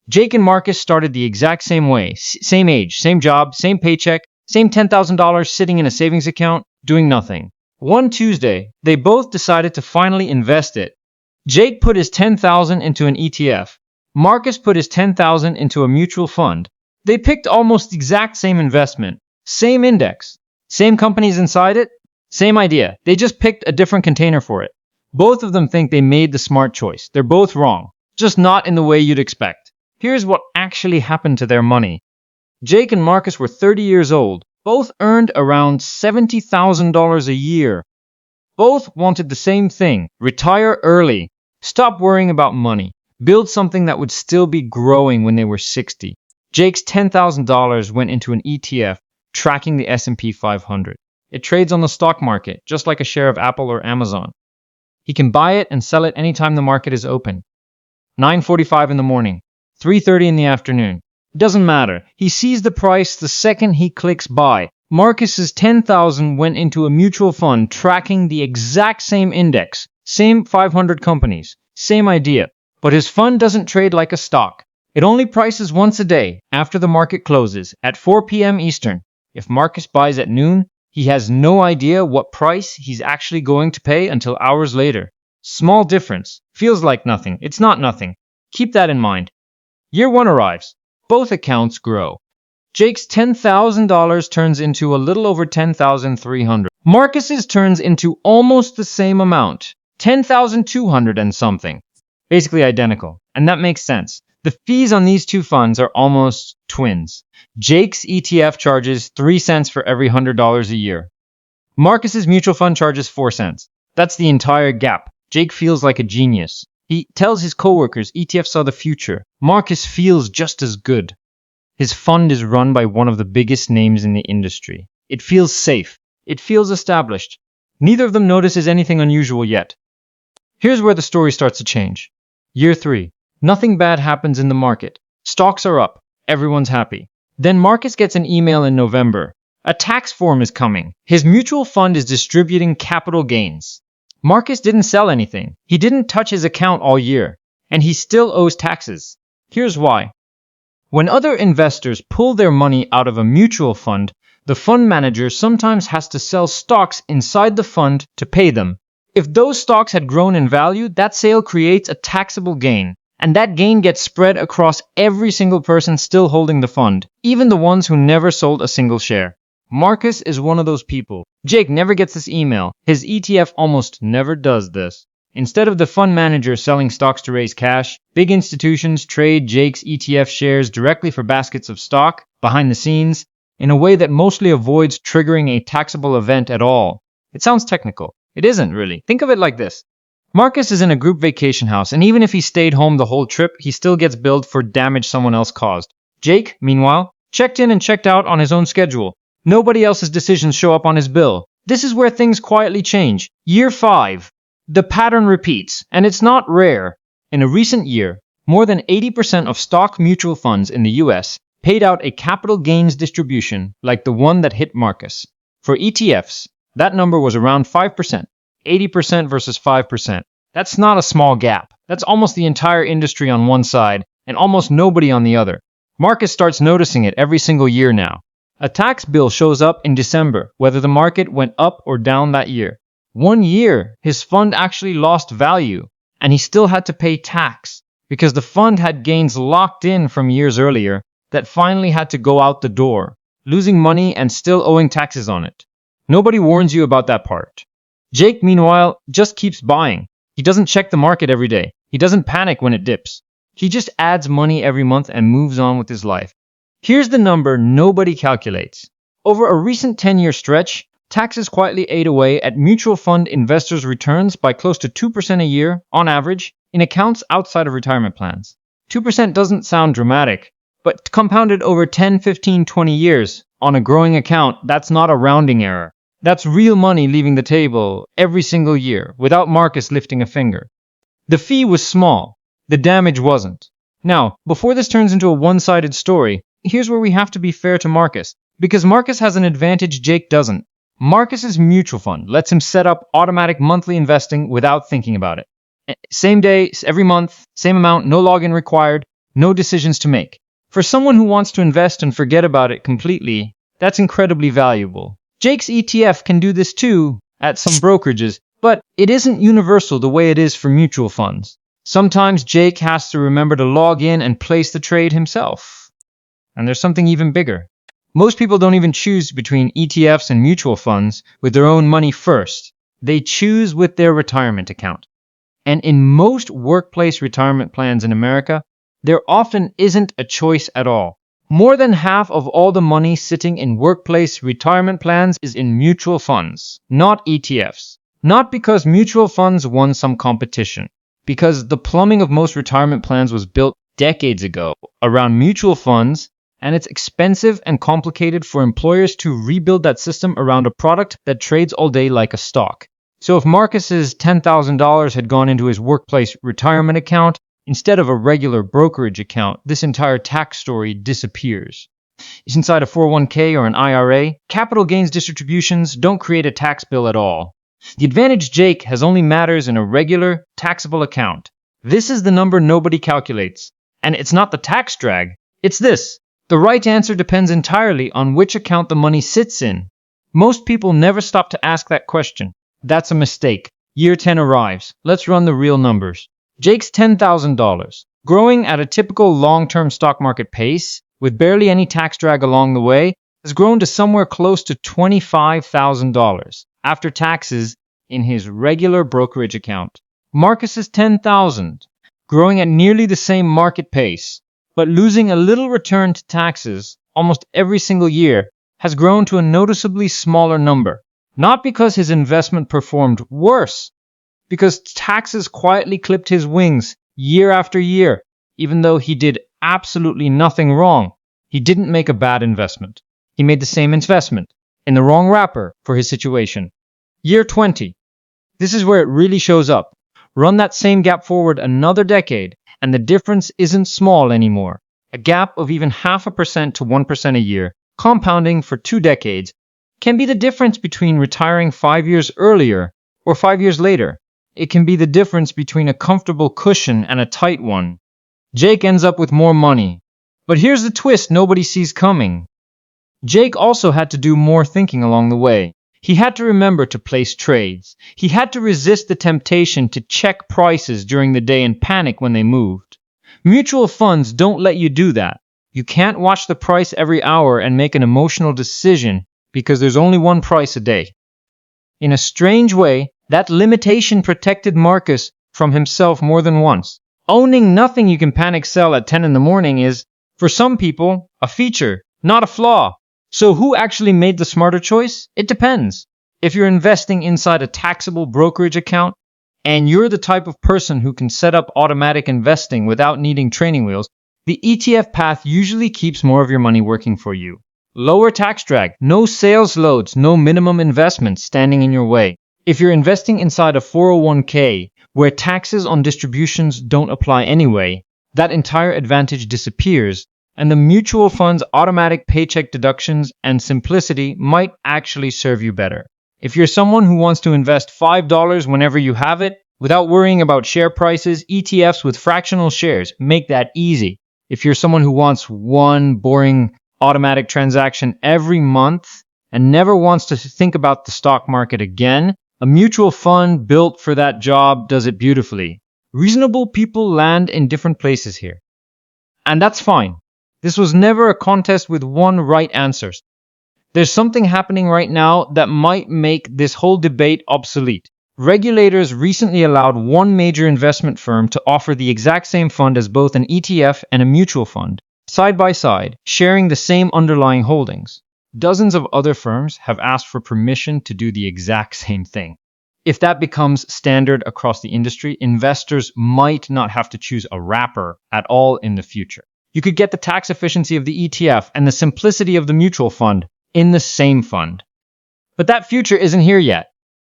Jake and Marcus started the exact same way, same age, same job, same paycheck, same $10,000 sitting in a savings account, doing nothing. One Tuesday, they both decided to finally invest it. Jake put his $10,000 into an ETF. Marcus put his $10,000 into a mutual fund. They picked almost the exact same investment, same index, same companies inside it, same idea. They just picked a different container for it. Both of them think they made the smart choice. They're both wrong, just not in the way you'd expect. Here's what actually happened to their money. Jake and Marcus were 30 years old. Both earned around $70,000 a year. Both wanted the same thing: retire early, stop worrying about money, build something that would still be growing when they were 60. Jake's $10,000 went into an ETF tracking the S&P 500. It trades on the stock market, just like a share of Apple or Amazon. He can buy it and sell it anytime the market is open. 9:45 in the morning, 3:30 in the afternoon. It doesn't matter. He sees the price the second he clicks buy. Marcus's $10,000 went into a mutual fund tracking the exact same index, same 500 companies, same idea. But his fund doesn't trade like a stock. It only prices once a day after the market closes at 4 p.m. Eastern. If Marcus buys at noon, he has no idea what price he's actually going to pay until hours later. Small difference. Feels like nothing. It's not nothing. Keep that in mind. Year 1 arrives. Both accounts grow. Jake's $10,000 turns into a little over $10,300. Marcus's turns into almost the same amount, $10,200 and something. Basically identical. And that makes sense. The fees on these two funds are almost twins. Jake's ETF charges 3 cents for every $100 a year. Marcus's mutual fund charges 4 cents. That's the entire gap. Jake feels like a genius. He tells his coworkers ETFs are the future. Marcus feels just as good. His fund is run by one of the biggest names in the industry. It feels safe. It feels established. Neither of them notices anything unusual yet. Here's where the story starts to change. Year 3. Nothing bad happens in the market. Stocks are up. Everyone's happy. Then Marcus gets an email in November. A tax form is coming. His mutual fund is distributing capital gains. Marcus didn't sell anything. He didn't touch his account all year. And he still owes taxes. Here's why. When other investors pull their money out of a mutual fund, the fund manager sometimes has to sell stocks inside the fund to pay them. If those stocks had grown in value, that sale creates a taxable gain. And that gain gets spread across every single person still holding the fund, even the ones who never sold a single share. Marcus is one of those people. Jake never gets this email. His ETF almost never does this. Instead of the fund manager selling stocks to raise cash, big institutions trade Jake's ETF shares directly for baskets of stock, behind the scenes, in a way that mostly avoids triggering a taxable event at all. It sounds technical. It isn't really. Think of it like this. Marcus is in a group vacation house, and even if he stayed home the whole trip, he still gets billed for damage someone else caused. Jake, meanwhile, checked in and checked out on his own schedule. Nobody else's decisions show up on his bill. This is where things quietly change. Year 5. The pattern repeats, and it's not rare. In a recent year, more than 80% of stock mutual funds in the US paid out a capital gains distribution like the one that hit Marcus. For ETFs, that number was around 5%. 80% versus 5%. That's not a small gap. That's almost the entire industry on one side and almost nobody on the other. Marcus starts noticing it every single year now. A tax bill shows up in December, whether the market went up or down that year. One year, his fund actually lost value, and he still had to pay tax because the fund had gains locked in from years earlier that finally had to go out the door, losing money and still owing taxes on it. Nobody warns you about that part. Jake, meanwhile, just keeps buying. He doesn't check the market every day. He doesn't panic when it dips. He just adds money every month and moves on with his life. Here's the number nobody calculates. Over a recent 10-year stretch, taxes quietly ate away at mutual fund investors' returns by close to 2% a year, on average, in accounts outside of retirement plans. 2% doesn't sound dramatic, but compounded over 10, 15, 20 years, on a growing account, that's not a rounding error. That's real money leaving the table every single year, without Marcus lifting a finger. The fee was small. The damage wasn't. Now, before this turns into a one-sided story, here's where we have to be fair to Marcus, because Marcus has an advantage Jake doesn't. Marcus's mutual fund lets him set up automatic monthly investing without thinking about it. Same day, every month, same amount, no login required, no decisions to make. For someone who wants to invest and forget about it completely, that's incredibly valuable. Jake's ETF can do this too at some brokerages, but it isn't universal the way it is for mutual funds. Sometimes Jake has to remember to log in and place the trade himself. And there's something even bigger. Most people don't even choose between ETFs and mutual funds with their own money first. They choose with their retirement account. And in most workplace retirement plans in America, there often isn't a choice at all. More than half of all the money sitting in workplace retirement plans is in mutual funds, not ETFs. Not because mutual funds won some competition, because the plumbing of most retirement plans was built decades ago around mutual funds, and it's expensive and complicated for employers to rebuild that system around a product that trades all day like a stock. So if Marcus's $10,000 had gone into his workplace retirement account instead of a regular brokerage account, this entire tax story disappears. Inside a 401k or an IRA, capital gains distributions don't create a tax bill at all. The advantage Jake has only matters in a regular, taxable account. This is the number nobody calculates. And it's not the tax drag, it's this. The right answer depends entirely on which account the money sits in. Most people never stop to ask that question. That's a mistake. Year 10 arrives. Let's run the real numbers. Jake's $10,000, growing at a typical long-term stock market pace, with barely any tax drag along the way, has grown to somewhere close to $25,000 after taxes in his regular brokerage account. Marcus's $10,000, growing at nearly the same market pace, but losing a little return to taxes almost every single year, has grown to a noticeably smaller number. Not because his investment performed worse, because taxes quietly clipped his wings year after year, even though he did absolutely nothing wrong. He didn't make a bad investment. He made the same investment, in the wrong wrapper for his situation. Year 20. This is where it really shows up. Run that same gap forward another decade, and the difference isn't small anymore. A gap of even 0.5% to 1% a year, compounding for 2 decades, can be the difference between retiring 5 years earlier or 5 years later. It can be the difference between a comfortable cushion and a tight one. Jake ends up with more money. But here's the twist nobody sees coming. Jake also had to do more thinking along the way. He had to remember to place trades. He had to resist the temptation to check prices during the day and panic when they moved. Mutual funds don't let you do that. You can't watch the price every hour and make an emotional decision because there's only one price a day. In a strange way, that limitation protected Marcus from himself more than once. Owning nothing you can panic sell at 10 in the morning is, for some people, a feature, not a flaw. So who actually made the smarter choice? It depends. If you're investing inside a taxable brokerage account, and you're the type of person who can set up automatic investing without needing training wheels, the ETF path usually keeps more of your money working for you. Lower tax drag, no sales loads, no minimum investments standing in your way. If you're investing inside a 401k, where taxes on distributions don't apply anyway, that entire advantage disappears, and the mutual fund's automatic paycheck deductions and simplicity might actually serve you better. If you're someone who wants to invest $5 whenever you have it, without worrying about share prices, ETFs with fractional shares make that easy. If you're someone who wants one boring automatic transaction every month and never wants to think about the stock market again, a mutual fund built for that job does it beautifully. Reasonable people land in different places here. And that's fine. This was never a contest with one right answer. There's something happening right now that might make this whole debate obsolete. Regulators recently allowed one major investment firm to offer the exact same fund as both an ETF and a mutual fund, side by side, sharing the same underlying holdings. Dozens of other firms have asked for permission to do the exact same thing. If that becomes standard across the industry, investors might not have to choose a wrapper at all in the future. You could get the tax efficiency of the ETF and the simplicity of the mutual fund in the same fund. But that future isn't here yet.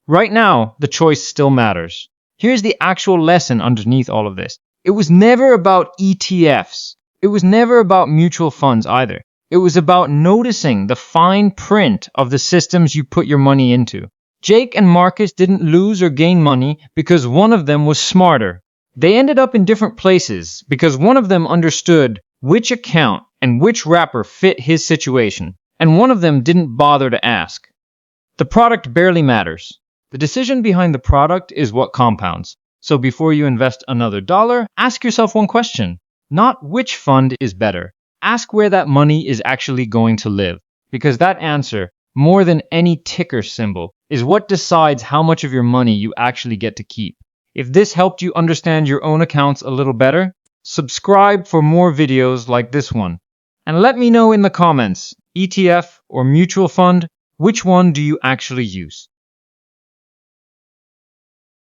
Right now, the choice still matters. Here's the actual lesson underneath all of this. It was never about ETFs. It was never about mutual funds either. It was about noticing the fine print of the systems you put your money into. Jake and Marcus didn't lose or gain money because one of them was smarter. They ended up in different places because one of them understood which account and which wrapper fit his situation, and one of them didn't bother to ask. The product barely matters. The decision behind the product is what compounds. So before you invest another dollar, ask yourself one question. Not which fund is better. Ask where that money is actually going to live. Because that answer, more than any ticker symbol, is what decides how much of your money you actually get to keep. If this helped you understand your own accounts a little better, subscribe for more videos like this one. And let me know in the comments, ETF or mutual fund, which one do you actually use?